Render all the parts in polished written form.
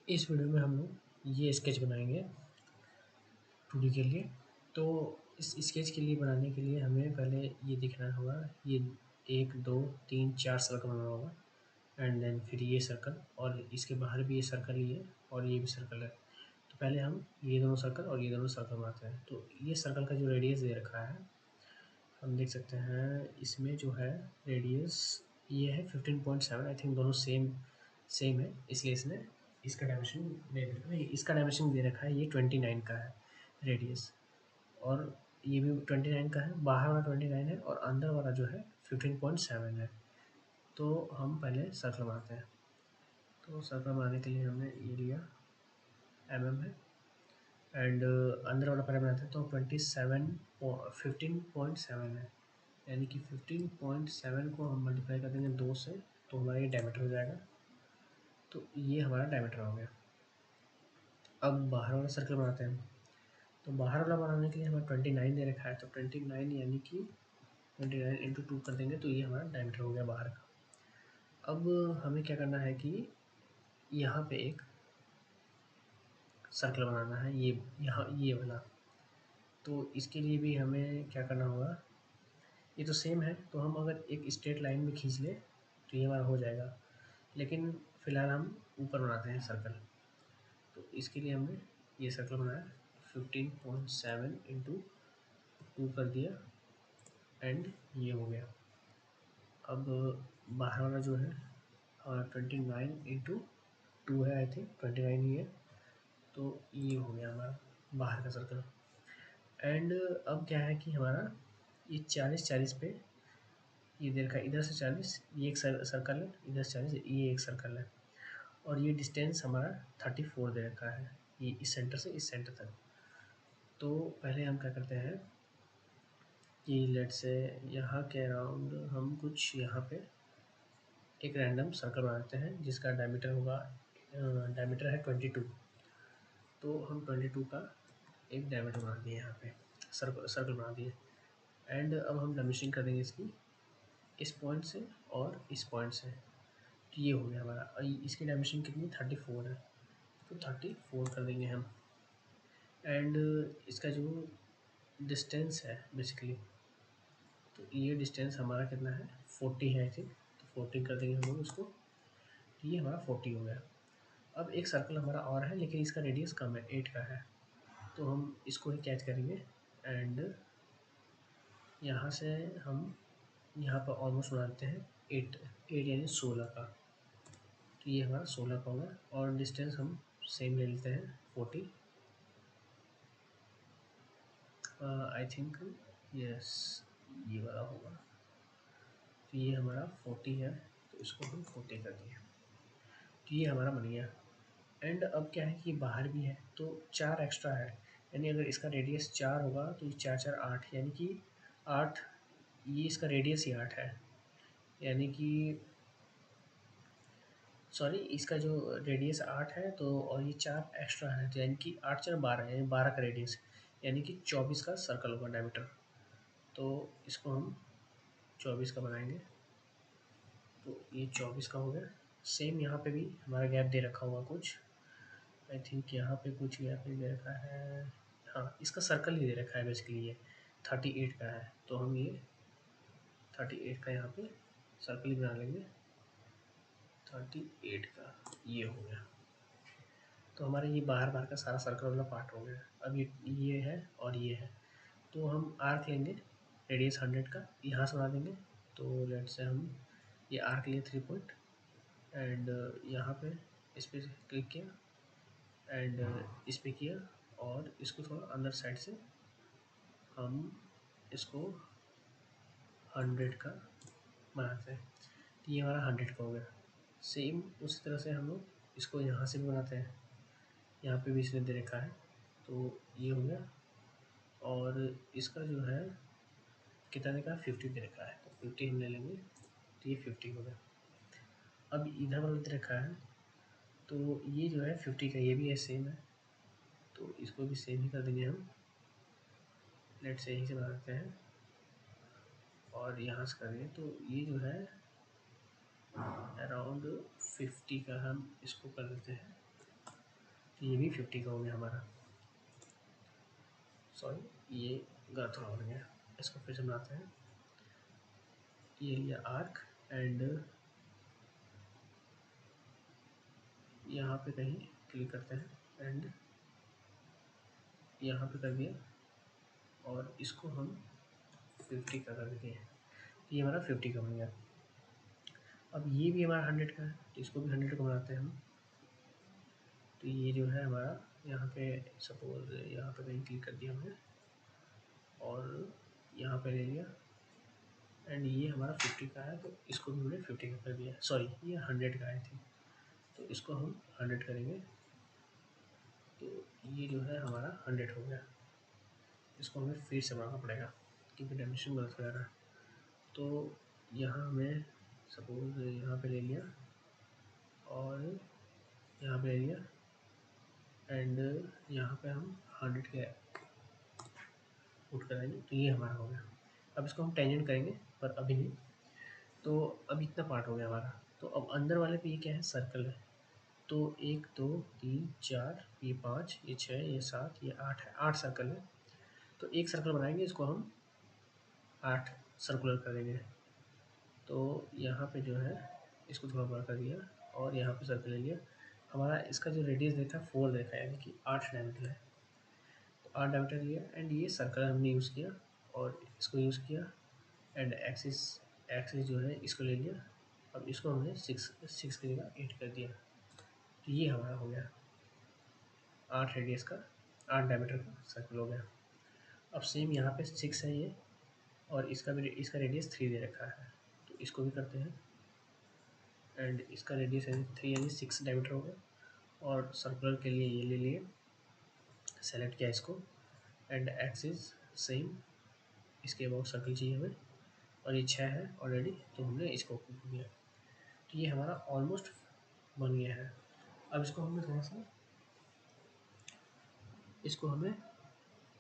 इस वीडियो में हम लोग ये स्केच बनाएंगे 2D के लिए। तो इस स्केच के लिए बनाने के लिए हमें पहले ये दिखना होगा, ये 1 2 3 4 सर्कल बनाना होगा एंड देन फिर ये सर्कल और इसके बाहर भी ये सर्कल ही है और ये भी सर्कल है। तो पहले हम ये दोनों सर्कल और ये दोनों सर्कल बनाते हैं। तो ये सर्कल का जो रेडियस दे रखा है हम देख सकते हैं, इसमें जो है रेडियस ये है 15.7। आई थिंक दोनों सेम है, इसलिए इसने इसका डायमेंशन दे रखा है ये 29 का है रेडियस, और ये भी 29 का है, बाहर वाला 29 है और अंदर वाला जो है 15.7 है। तो हम पहले सर्कल बनाते हैं। तो सर्कल बनाने के लिए हमने ये लिया है एंड अंदर वाला पहले बनाते हैं। तो 15.7 है, यानी कि 15.7 को हम मल्टीप्लाई कर देंगे 2 से, तो हमारा ये डायमीटर हो जाएगा। तो ये हमारा डायमीटर हो गया। अब बाहर वाला सर्कल बनाते हैं। तो बाहर वाला बनाने के लिए हमें 29 दे रखा है, तो 29 यानी कि 29 इंटू 2 कर देंगे, तो ये हमारा डायमीटर हो गया बाहर का। अब हमें क्या करना है कि यहाँ पे एक सर्कल बनाना है, ये वाला। तो इसके लिए भी हमें क्या करना होगा, ये तो सेम है, तो हम अगर एक स्ट्रेट लाइन में खींच ले तो ये हमारा हो जाएगा। लेकिन फ़िलहाल हम ऊपर बनाते हैं सर्कल। तो इसके लिए हमने ये सर्कल बनाया, 15.7 इंटू 2 कर दिया एंड ये हो गया। अब बाहर वाला जो है 29 इंटू 2 है, आई थिंक 29 ही है, तो ये हो गया हमारा बाहर का सर्कल। एंड अब क्या है कि हमारा ये 40 पे ये दे रखा है, इधर से 40 ये एक सर्कल है, इधर से 40 ये एक सर्कल है, और ये डिस्टेंस हमारा 34 दे रखा है, ये इस सेंटर से इस सेंटर तक। तो पहले हम क्या करते हैं कि लेट से यहाँ के अराउंड हम कुछ यहाँ पे एक रैंडम सर्कल बनाते हैं जिसका डायमीटर होगा, डायमीटर है 22। तो हम 22 का एक डायमीटर बना दिए, यहाँ पे सर्कल बना दिए। एंड अब हम डायमेंशनिंग कर देंगे इसकी, इस पॉइंट से और इस पॉइंट से। तो ये हो गया हमारा, और इसकी डायमेंशन कितनी 34 है, तो 34 कर देंगे हम। एंड इसका जो डिस्टेंस है बेसिकली, तो ये डिस्टेंस हमारा कितना है 40 है आई थिंक, तो 40 कर देंगे हम लोग उसको। तो ये हमारा 40 हो गया। अब एक सर्कल हमारा और है लेकिन इसका रेडियस कम है, 8 का है, तो हम इसको ही कैच करेंगे एंड यहाँ से हम यहाँ पर ऑलमोस्ट बनाते हैं 8 यानी 16 का। तो ये हमारा 16 का होगा और डिस्टेंस हम सेम ले लेते हैं 40। आई थिंक यस ये वाला होगा। तो ये हमारा 40 है, तो इसको हम 40 कर दिए। तो ये हमारा बन गया। एंड अब क्या है कि बाहर भी है तो 4 एक्स्ट्रा है, यानी अगर इसका रेडियस 4 होगा तो ये 4 4 8, यानी कि 8, ये इसका रेडियस ही 8 है, यानी कि सॉरी इसका जो रेडियस 8 है, तो और ये 4 एक्स्ट्रा है, तो यानी कि 8 4 12 है, यानी 12 का रेडियस, यानी कि 24 का सर्कल होगा डायमीटर। तो इसको हम 24 का बनाएंगे। तो ये 24 का हो गया। सेम यहाँ पे भी हमारा गैप दे रखा होगा कुछ, आई थिंक यहाँ पे कुछ गैप नहीं दे रखा है। हाँ, इसका सर्कल ही दे रखा है बेसिकली, ये 38 का है, तो हम ये 38 का यहाँ पे सर्कल ही बना लेंगे। 38 का ये हो गया। तो हमारे ये बाहर का सारा सर्कल वाला पार्ट हो गया। अब ये है और ये है, तो हम आर्क लेंगे रेडियस 100 का, यहाँ से बना देंगे। तो लेट से हम ये आर्क लिए 3 पॉइंट एंड यहाँ पे इस पर क्लिक किया एंड इस पर किया, और इसको थोड़ा अंदर साइड से हम इसको 100 का बनाते हैं। तो ये हमारा 100 का हो गया। सेम उसी तरह से हम लोग इसको यहाँ से भी बनाते हैं, यहाँ पे भी इसने दे रखा है, तो ये हो गया। और इसका जो है कितना का 50 दे रखा है, तो 50 हम ले लेंगे, तो ये 50 हो गया। अब इधर वाला दे रखा है, तो ये जो है 50 का, ये भी है सेम है, तो इसको भी सेम ही कर देंगे हम। लेट से यहीं से बना देते हैं और यहाँ से करेंगे, तो ये जो है अराउंड 50 का हम इसको कर देते हैं तो ये भी 50 का हो गया हमारा। सॉरी, ये गलत थोड़ा बन गया, इसको फिर से बनाते हैं। ये लिया आर्क एंड यहाँ पे कहीं क्लिक करते हैं एंड यहाँ पे कर दिया और इसको हम 50 का कर दिए। तो ये हमारा 50 का बन गया। अब ये भी हमारा 100 का है, तो इसको भी 100 का बनाते हैं हम। तो ये जो है हमारा यहाँ पे सपोज यहाँ पे कहीं क्लिक कर दिया हमने और यहाँ पे ले लिया एंड ये हमारा 50 का है, तो इसको भी हमने 50 का कर दिया। सॉरी, ये 100 का आई थी, तो इसको हम 100 करेंगे। तो ये जो है हमारा 100 हो गया। इसको हमें फिर से बनाना पड़ेगा क्योंकि डायमेंशन गलत हो जा रहा है। तो यहाँ हमें सपोज यहाँ पे ले लिया और यहाँ पे ले लिया एंड यहाँ पे हम 100 के पुट कराएंगे, तो ये हमारा हो गया। अब इसको हम टेंजेंट करेंगे पर अभी नहीं। तो अब इतना पार्ट हो गया हमारा। तो अब अंदर वाले पे ये क्या है, सर्कल है। तो 1 2 3 4 ये 5 ये 6 ये 7 ये 8 है, 8 सर्कल है। तो एक सर्कल बनाएंगे, इसको हम 8 सर्कुलर कर देंगे। तो यहाँ पे जो है इसको थोड़ा बड़ा कर दिया और यहाँ पे सर्कल ले लिया। हमारा इसका जो रेडियस देखा 4 देखा, यानी कि 8 डायमीटर है। तो 8 डायमीटर लिया एंड ये सर्कल हमने यूज़ किया और इसको यूज़ किया एंड एक्सिस एक्सिस जो है इसको ले लिया। अब इसको हमने 6 की जगह 8 कर दिया। तो ये हमारा हो गया 8 रेडियस का, 8 डायमीटर का सर्कल हो गया। अब सेम यहाँ पे 6 है ये और इसका रेडियस 3 दे रखा है, तो इसको भी करते हैं एंड इसका रेडियस है 3 यानी 6 डायमीटर हो गया। और सर्कुलर के लिए ये ले लिए, सेलेक्ट किया इसको एंड एक्सिस सेम, इसके अबाउट सर्कल चाहिए हमें और ये 6 है ऑलरेडी, तो हमने इसको ओपन कर दिया। तो ये हमारा ऑलमोस्ट बन गया है। अब इसको हमें थोड़ा सा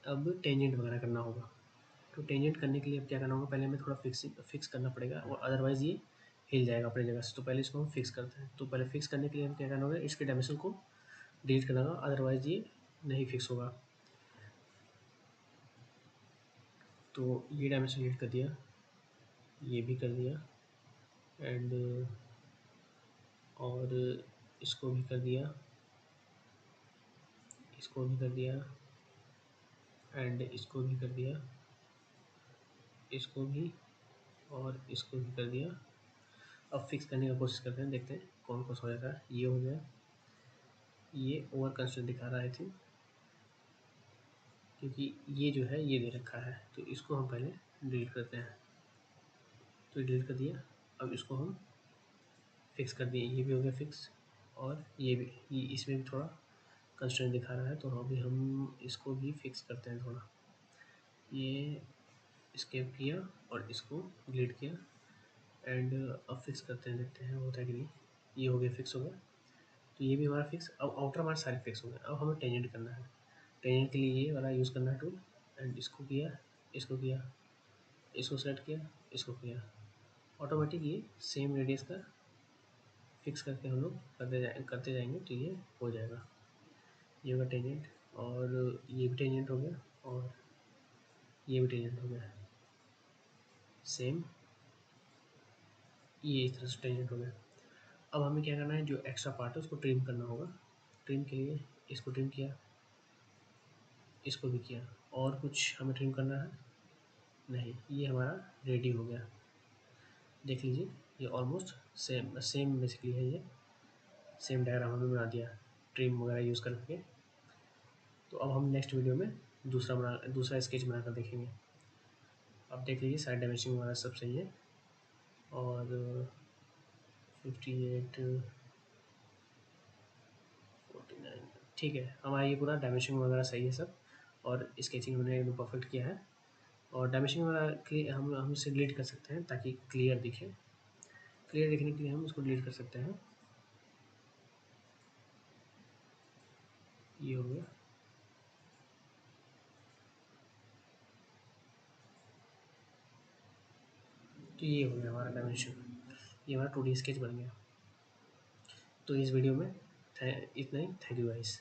अब टेंजेंट वगैरह करना होगा। तो टेंजेंट करने के लिए अब क्या करना होगा, पहले हमें थोड़ा फिक्स करना पड़ेगा और अदरवाइज़ ये हिल जाएगा अपनी जगह से। तो पहले इसको हम फिक्स करते हैं। तो पहले फिक्स करने के लिए हम क्या करना होगा, इसके डायमेंशन को डिलीट करना होगा, अदरवाइज़ ये नहीं फिक्स होगा। तो ये डायमेंशन डिलीट कर दिया, ये भी कर दिया एंड और इसको भी कर दिया, इसको भी कर दिया एंड इसको भी कर दिया, इसको भी और इसको भी कर दिया। अब फिक्स करने का कोशिश करते हैं, देखते हैं कौन कौन सा हो जाता है। ये हो गया, ये ओवर कंस्ट्रेंट दिखा रहा है थी क्योंकि ये जो है ये दे रखा है, तो इसको हम पहले डिलीट करते हैं। तो डिलीट कर दिया। अब इसको हम फिक्स कर दिए, ये भी हो गया फिक्स और ये भी, ये इसमें भी थोड़ा कंस्ट्रेंट दिखा रहा है, तो अभी हम इसको भी फिक्स करते हैं थोड़ा। ये स्केप किया और इसको डिलीट किया एंड अब फिक्स करते हैं, देखते हैं होता है कि नहीं। ये हो गया, फिक्स हो गया। तो ये भी हमारा फिक्स। अब आउटर हमारे सारे फिक्स हो गए। अब हमें टेंजेंट करना है। टेंजेंट के लिए ये वाला यूज़ करना है टूल एंड इसको किया, इसको किया, इसको सेलेक्ट किया, इसको किया। ऑटोमेटिक ये सेम रेडियस का फिक्स करके हम लोग करते जाएंगे तो ये हो जाएगा। ये होगा टेंजेंट और ये भी टेंजेंट हो गया और ये भी टेंजेंट हो गया सेम, ये इस तरह से टेंजेंट हो गया। अब हमें क्या करना है, जो एक्स्ट्रा पार्ट है उसको ट्रिम करना होगा। ट्रिम के लिए इसको ट्रिम किया, इसको भी किया। और कुछ हमें ट्रिम करना है नहीं, ये हमारा रेडी हो गया। देख लीजिए, ये ऑलमोस्ट सेम बेसिकली है, ये सेम डायग्राम हमने बना दिया ट्रिम वगैरह यूज़ करके। तो अब हम नेक्स्ट वीडियो में दूसरा स्केच बनाकर देखेंगे। अब देख लीजिए साइड डायमेंशन वगैरह सब सही है और 58 49 ठीक है। हमारा ये पूरा डायमेंशन वगैरह सही है सब और स्केचिंग हमने एकदम परफेक्ट किया है। और डायमेंशन वगैरह के हम इसे डिलीट कर सकते हैं ताकि क्लियर दिखे। क्लियर दिखने के लिए हम इसको डिलीट कर सकते हैं। ये हो गया। तो ये हो गया हमारा डायमेंशन, ये हमारा 2D स्केच बन गया। तो इस वीडियो में इतना ही। Thank you guys.